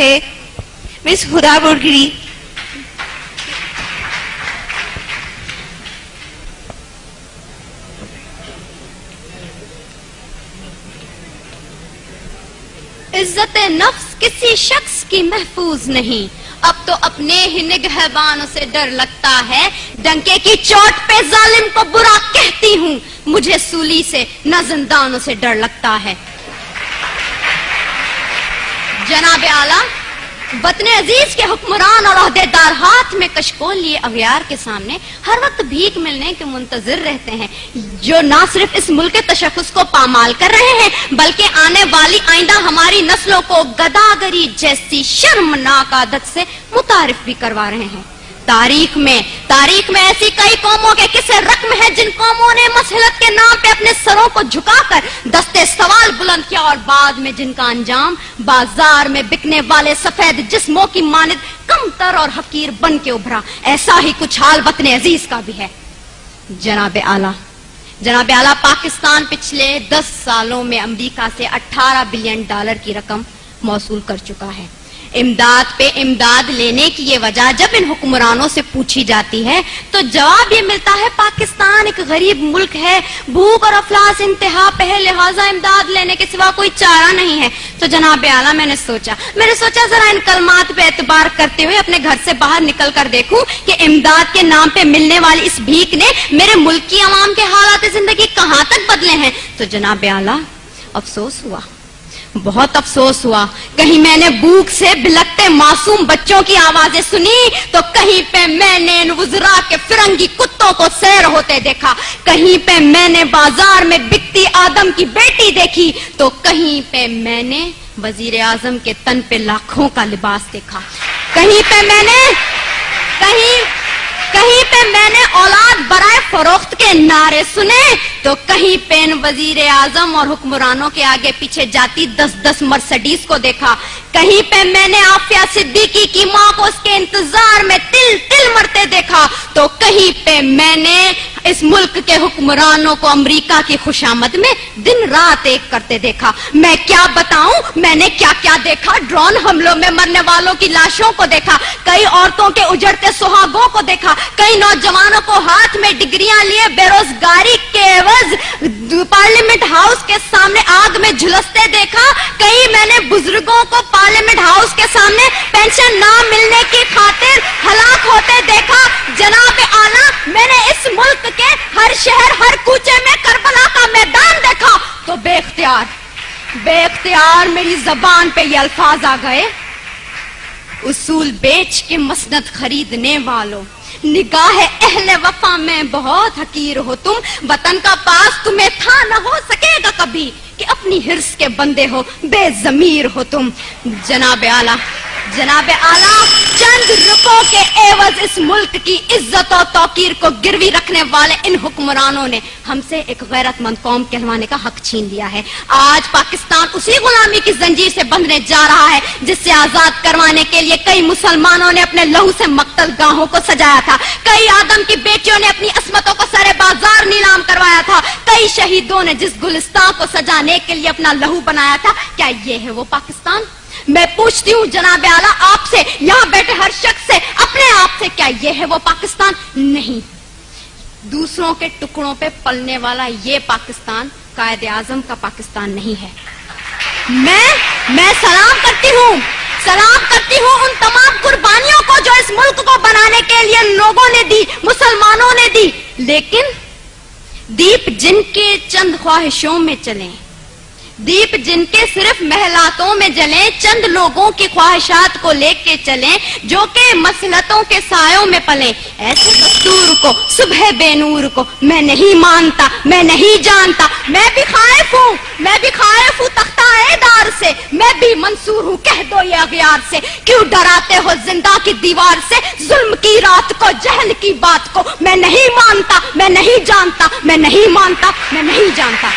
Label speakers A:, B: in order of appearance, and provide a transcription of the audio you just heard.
A: ہے مس خدا بڑگری.
B: عزت نفس کسی شخص کی محفوظ نہیں، اب تو اپنے ہی نگہبانوں سے ڈر لگتا ہے. ڈنکے کی چوٹ پہ ظالم کو برا کہتی ہوں، مجھے سولی سے نہ زندانوں سے ڈر لگتا ہے. جناب اعلیٰ، وطن عزیز کے حکمران اور عہدیدار ہاتھ میں کشکول لیے اغیار کے سامنے ہر وقت بھیک ملنے کے منتظر رہتے ہیں، جو نہ صرف اس ملک کے تشخص کو پامال کر رہے ہیں بلکہ آنے والی آئندہ ہماری نسلوں کو گداگری جیسی شرمناک عادت سے متعارف بھی کروا رہے ہیں. تاریخ میں ایسی کئی قوموں کے قصے رقم ہیں جن قوموں نے مسلط کے نام پہ اپنے سروں کو جھکا کر دستے سوال بلند کیا اور بعد میں جن کا انجام بازار میں بکنے والے سفید جسموں کی مانند کمتر اور حقیر بن کے ابھرا. ایسا ہی کچھ حال وطن عزیز کا بھی ہے. جناب اعلیٰ، پاکستان پچھلے 10 سالوں میں امریکہ سے $18 بلین کی رقم موصول کر چکا ہے. امداد پہ امداد لینے کی یہ وجہ جب ان حکمرانوں سے پوچھی جاتی ہے تو جواب یہ ملتا ہے پاکستان ایک غریب ملک ہے، بھوک اور افلاس انتہا پہ ہے، لہٰذا امداد لینے کے سوا کوئی چارہ نہیں ہے. تو جناب اعلیٰ، میں نے سوچا ذرا ان کلمات پہ اعتبار کرتے ہوئے اپنے گھر سے باہر نکل کر دیکھوں کہ امداد کے نام پہ ملنے والی اس بھیک نے میرے ملک کی عوام کے حالات زندگی کہاں تک بدلے ہیں. تو جناب اعلیٰ، بہت افسوس ہوا. کہیں میں نے بھوک سے بلکتے معصوم بچوں کی آوازیں سنی تو کہیں پہ میں نے ان وزراء کے فرنگی کتوں کو سیر ہوتے دیکھا، کہیں پہ میں نے بازار میں بکتی آدم کی بیٹی دیکھی تو کہیں پہ میں نے وزیر اعظم کے تن پہ لاکھوں کا لباس دیکھا، کہیں پہ میں نے اولاد برائے فروخت کے نعرے سنے تو کہیں پہ ان وزیر اعظم اور حکمرانوں کے آگے پیچھے جاتی 10 مرسڈیز کو دیکھا، کہیں پہ میں نے عافیہ صدیقی کی ماں کو اس کے انتظار میں تل مرتے دیکھا تو کہیں پہ میں نے اس ملک کے حکمرانوں کو امریکہ کی خوشامد میں دن رات ایک کرتے دیکھا. میں کیا بتاؤں میں نے کیا دیکھا. ڈرون حملوں میں مرنے والوں کی لاشوں کو دیکھا، کئی عورتوں کے اجڑتے سہاگوں کو دیکھا، کئی نوجوانوں کو ہاتھ میں ڈگریاں لیے بے روزگاری کے عوض پارلیمنٹ ہاؤس کے سامنے آگ میں جھلستے دیکھا، کئی میں نے بزرگوں کو پارلیمنٹ ہاؤس کے سامنے پینشن نہ ملنے کی خاطر ہلاک ہوتے دیکھا. جناب اعلیٰ، میں نے اس ملک کے ہر شہر ہر کوچے میں کربلا کا میدان دیکھا تو بے اختیار میری زبان پہ یہ الفاظ آ گئے: اصول بیچ کے مسند خریدنے والوں، نگاہ اہل وفا میں بہت حقیر ہو تم، وطن کا پاس تمہیں تھا نہ ہو سکے گا کبھی کہ اپنی حرص کے بندے ہو، بے ضمیر ہو تم. جناب اعلیٰ، چند روپوں کے عوض اس ملک کی عزت و توقیر کو گروی رکھنے والے ان حکمرانوں نے ہم سے ایک غیرت مند قوم کہلوانے کا حق چھین لیا ہے. آج پاکستان اسی غلامی کی زنجیر سے بندھنے جا رہا ہے جس سے آزاد کروانے کے لیے کئی مسلمانوں نے اپنے لہو سے مقتل گاہوں کو سجایا تھا، کئی آدم کی بیٹیوں نے اپنی عصمتوں کو سرے بازار نیلام کروایا تھا، کئی شہیدوں نے جس گلستان کو سجانے کے لیے اپنا لہو بنایا تھا. کیا یہ ہے وہ پاکستان؟ میں پوچھتی ہوں جناب اعلیٰ آپ سے، یہاں بیٹھے ہر شخص سے، اپنے آپ سے، کیا یہ ہے وہ پاکستان؟ نہیں. دوسروں کے ٹکڑوں پہ پلنے والا یہ پاکستان قائد اعظم کا پاکستان نہیں ہے. میں سلام کرتی ہوں ان تمام قربانیوں کو جو اس ملک کو بنانے کے لیے لوگوں نے دی، مسلمانوں نے دی، لیکن دیپ جن کے چند خواہشوں میں چلیں، دیپ جن کے صرف محلاتوں میں جلیں، چند لوگوں کی خواہشات کو لے کے چلیں جو کہ مسلطوں کے سایوں میں پلیں، ایسے دستور کو، صبح بے نور کو میں نہیں مانتا، میں نہیں جانتا. میں بھی خائف ہوں تختہ دار سے، میں بھی منصور ہوں کہہ دو یہ اغیار سے. کیوں ڈراتے ہو زندہ کی دیوار سے، ظلم کی رات کو، جہل کی بات کو؟ میں نہیں مانتا، میں نہیں جانتا، میں نہیں مانتا، میں نہیں جانتا.